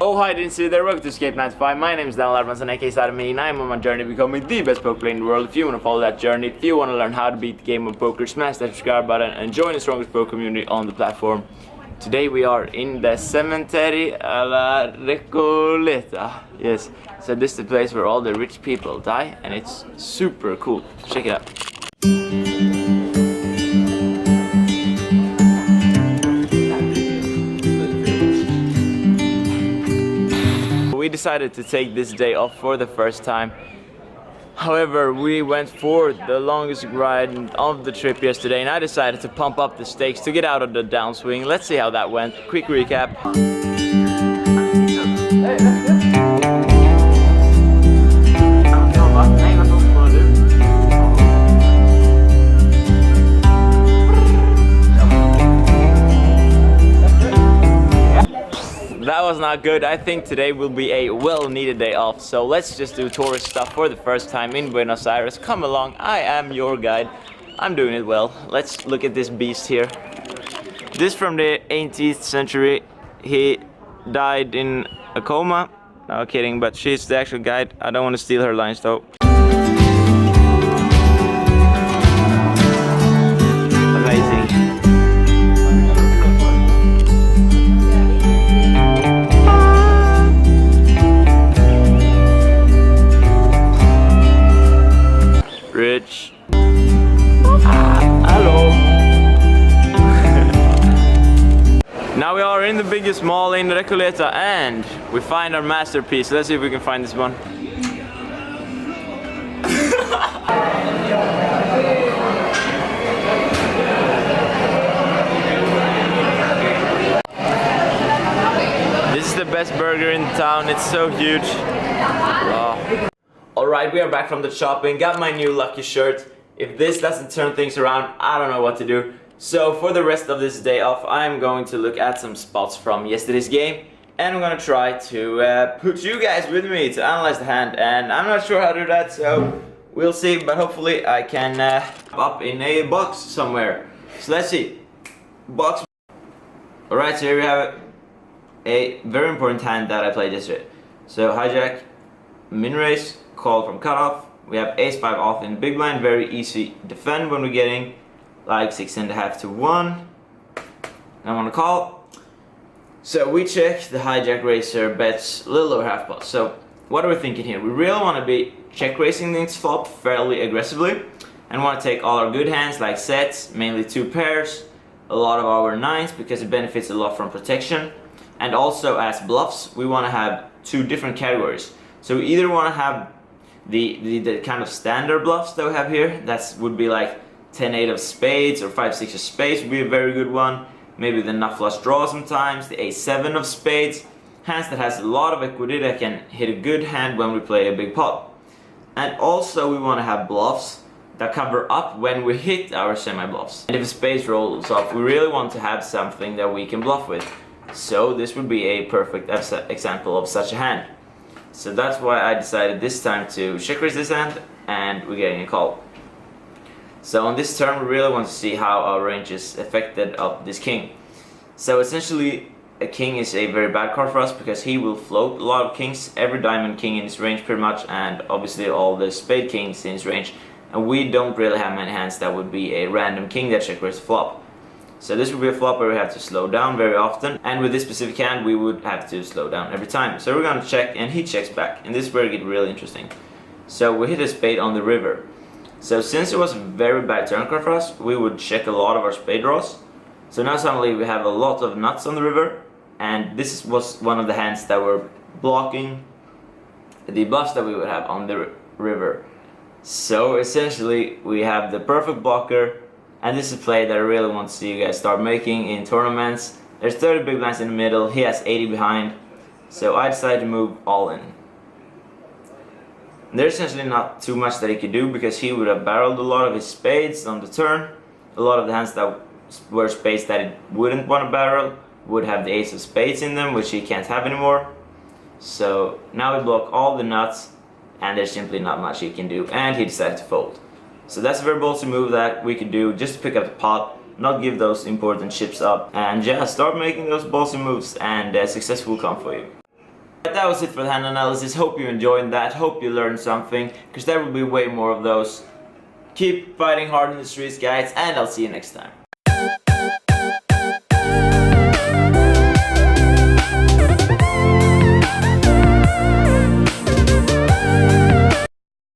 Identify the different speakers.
Speaker 1: Oh hi, didn't see you there. Welcome to Escape 95. My name is Daniel Armansson, aka Sadami, and I'm on my journey becoming the best poker player in the world. If you want to follow that journey, if you want to learn how to beat the game of poker, smash that subscribe button and join the strongest poker community on the platform. Today we are in the Cementerio alla Recoleta. Yes, so this is the place where all the rich people die, and it's super cool. Check it out. We decided to take this day off for the first time. However, we went for the longest ride of the trip yesterday, and I decided to pump up the stakes to get out of the downswing. Let's see how that went. Quick recap. That was not good. I think today will be a well-needed day off. So let's just do tourist stuff for the first time in Buenos Aires. Come along, I am your guide. I'm doing it well. Let's look at this beast here. This from the 18th century. He died in a coma. No kidding, but she's the actual guide. I don't want to steal her lines though. Amazing. Rich. Hello. Now we are in the biggest mall in Recoleta and we find our masterpiece. Let's see if we can find this one. This is the best burger in town. It's so huge. Wow. Alright, we are back from the shopping, got my new lucky shirt. If this doesn't turn things around, I don't know what to do. So for the rest of this day off, I'm going to look at some spots from yesterday's game. And I'm going to try to put you guys with me to analyze the hand. And I'm not sure how to do that, so we'll see. But hopefully I can up in a box somewhere. So let's see. Box. Alright, so here we have a very important hand that I played yesterday. So hijack, min raise, call from cutoff. We have ace-5 off in big blind, very easy defend when we're getting like 6.5 to 1. I want to call. So we check, the hijack raiser bets a little over half pot. So what are we thinking here? We really want to be check raising this flop fairly aggressively and want to take all our good hands like sets, mainly 2 pairs, a lot of our 9s because it benefits a lot from protection, and also as bluffs we want to have 2 different categories. So we either want to have the kind of standard bluffs that we have here. That would be like 10-8 of spades or 5-6 of spades would be a very good one. Maybe the nut flush draw sometimes, the ace-7 of spades. Hands that has a lot of equity that can hit a good hand when we play a big pot. And also we want to have bluffs that cover up when we hit our semi-bluffs. And if a spade rolls off, we really want to have something that we can bluff with. So this would be a perfect example of such a hand. So that's why I decided this time to check raise this hand, and we're getting a call. So on this turn we really want to see how our range is affected of this king. So essentially a king is a very bad card for us because he will float a lot of kings, every diamond king in his range pretty much, and obviously all the spade kings in his range. And we don't really have many hands that would be a random king that check raise flop. So this would be a flop where we have to slow down very often, and with this specific hand we would have to slow down every time. So we're going to check and he checks back, and this is where it gets really interesting. So we hit a spade on the river. So since it was a very bad turn card for us, we would check a lot of our spade draws. So now suddenly we have a lot of nuts on the river, and this was one of the hands that were blocking the bluffs that we would have on the river. So essentially we have the perfect blocker. And this is a play that I really want to see you guys start making in tournaments. There's 30 big blinds in the middle, he has 80 behind. So I decided to move all in. There's essentially not too much that he could do because he would have barreled a lot of his spades on the turn. A lot of the hands that were spades that he wouldn't want to barrel would have the ace of spades in them, which he can't have anymore. So now we block all the nuts and there's simply not much he can do, and he decided to fold. So that's a very ballsy move that we could do just to pick up the pot, not give those important chips up, and yeah, start making those ballsy moves and success will come for you. That was it for the hand analysis. Hope you enjoyed that. Hope you learned something, because there will be way more of those. Keep fighting hard in the streets, guys, and I'll see you next time.